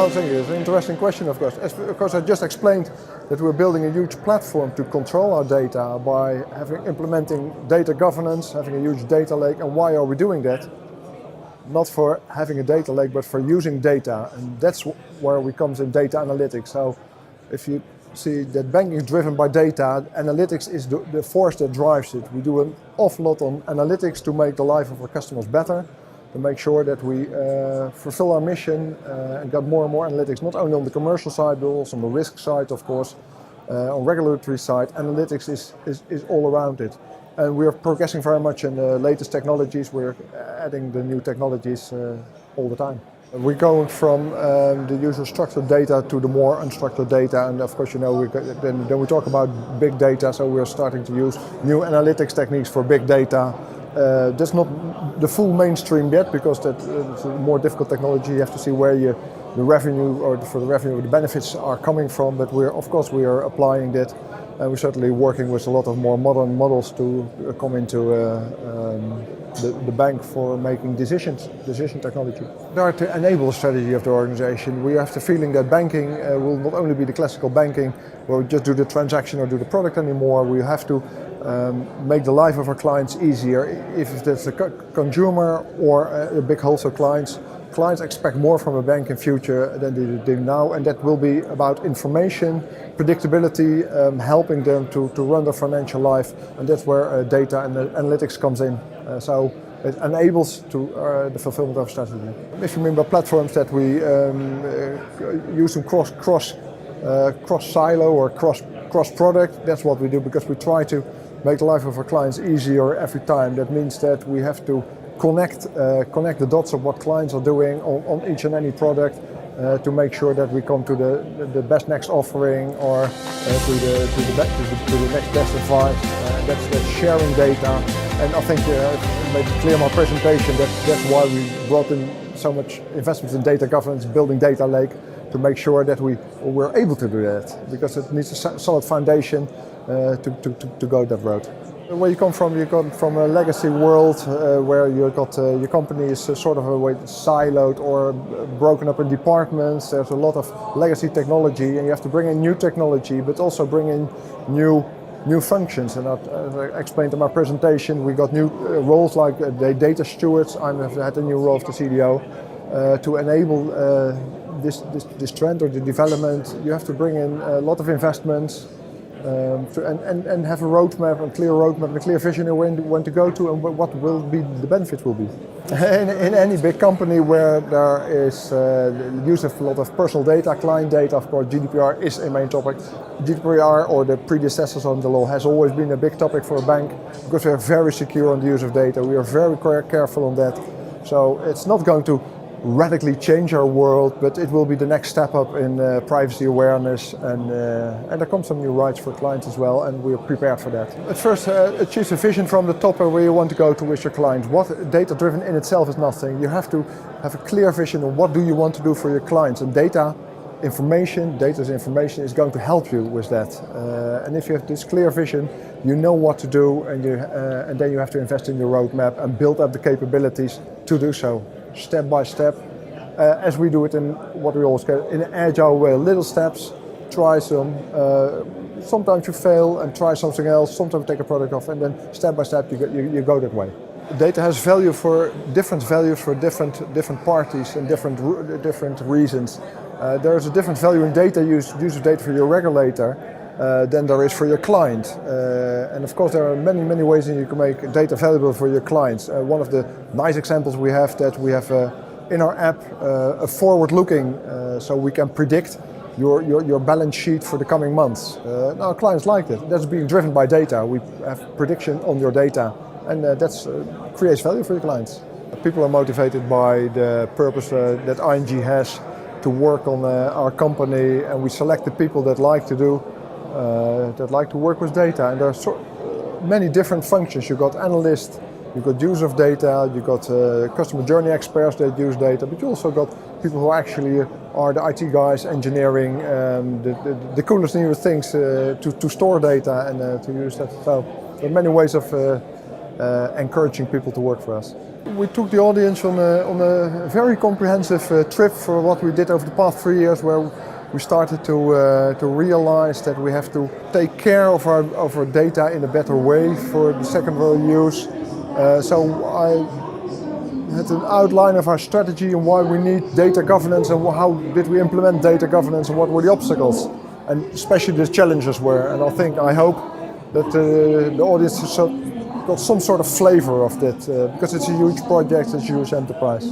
No, thank you. It's an interesting question, of course. Of course, I just explained that we're building a huge platform to control our data by implementing data governance, having a huge data lake. And why are we doing that? Not for having a data lake, but for using data. And that's where we comes in data analytics. So if you see that banking is driven by data, analytics is the force that drives it. We do an awful lot on analytics to make the life of our customers better, to make sure that we fulfill our mission and get more and more analytics, not only on the commercial side, but also on the risk side, of course, on regulatory side. Analytics is all around it. And we're progressing very much in the latest technologies. We're adding the new technologies all the time. We're going from the use of structured data to the more unstructured data, and of course, you know, then we talk about big data, so we're starting to use new analytics techniques for big data. That's not the full mainstream yet, because that's a more difficult technology. You have to see where the revenue, or for the revenue, the benefits are coming from, but of course we are applying that. And we're certainly working with a lot of more modern models to come into the bank for making decision technology. In order to enable the strategy of the organization, we have the feeling that banking will not only be the classical banking, where we just do the transaction or do the product anymore. We have to make the life of our clients easier. If that's a consumer or a big wholesale clients expect more from a bank in future than they do now, and that will be about information, predictability, helping them to run their financial life, and that's where data and analytics comes in. So it enables the fulfillment of strategy. If you remember platforms that we use them cross silo or cross product, that's what we do, because we try to make the life of our clients easier every time. That means that we have to connect the dots of what clients are doing on each and any product to make sure that we come to the best next offering, or to the next best advice. That's sharing data, and I think I made it clear in my presentation that's why we brought in so much investment in data governance, building data lake, to make sure that we're able to do that, because it needs a solid foundation to go that road. Where you come from a legacy world where your company is sort of a way siloed or broken up in departments. There's a lot of legacy technology, and you have to bring in new technology, but also bring in new functions. And as I explained in my presentation, we got new roles like the data stewards. I have had a new role of the CDO to enable this trend or the development. You have to bring in a lot of investments. And have a roadmap, a clear roadmap, and a clear vision of when to go to, and what will be the benefits will be. In any big company where there is the use of a lot of personal data, client data, of course, GDPR is a main topic. GDPR, or the predecessors on the law, has always been a big topic for a bank, because we are very secure on the use of data. We are very careful on that. So it's not going to radically change our world, but it will be the next step up in privacy awareness, and there come some new rights for clients as well, and we're prepared for that. At first, choose a vision from the top where you want to go to with your clients. What data-driven in itself is nothing. You have to have a clear vision of what do you want to do for your clients, and data's information is going to help you with that. And if you have this clear vision, you know what to do, and then you have to invest in your roadmap and build up the capabilities to do so. Step by step, as we do it in what we always call in an agile way. Little steps, try some. Sometimes you fail and try something else. Sometimes take a product off, and then step by step you go that way. Data has different values for different parties and different reasons. There is a different value in data use of data for your regulator than there is for your client. And of course there are many ways that you can make data valuable for your clients. One of the nice examples we have in our app a forward-looking, so we can predict your balance sheet for the coming months. Now clients like that. That's being driven by data. We have prediction on your data, and that creates value for your clients. People are motivated by the purpose that ING has to work on our company, and we select the people that like to work with data. And there are many different functions. You've got analysts, you've got users of data, you've got customer journey experts that use data, but you also got people who actually are the IT guys, engineering, the coolest new things to store data and to use that. So there are many ways of encouraging people to work for us. We took the audience on a very comprehensive trip for what we did over the past 3 years, where we started to realize that we have to take care of our data in a better way for the secondary use. So I had an outline of our strategy and why we need data governance and how did we implement data governance and what were the obstacles and especially the challenges were. And I hope that the audience has got some sort of flavor of that because it's a huge project, it's a huge enterprise.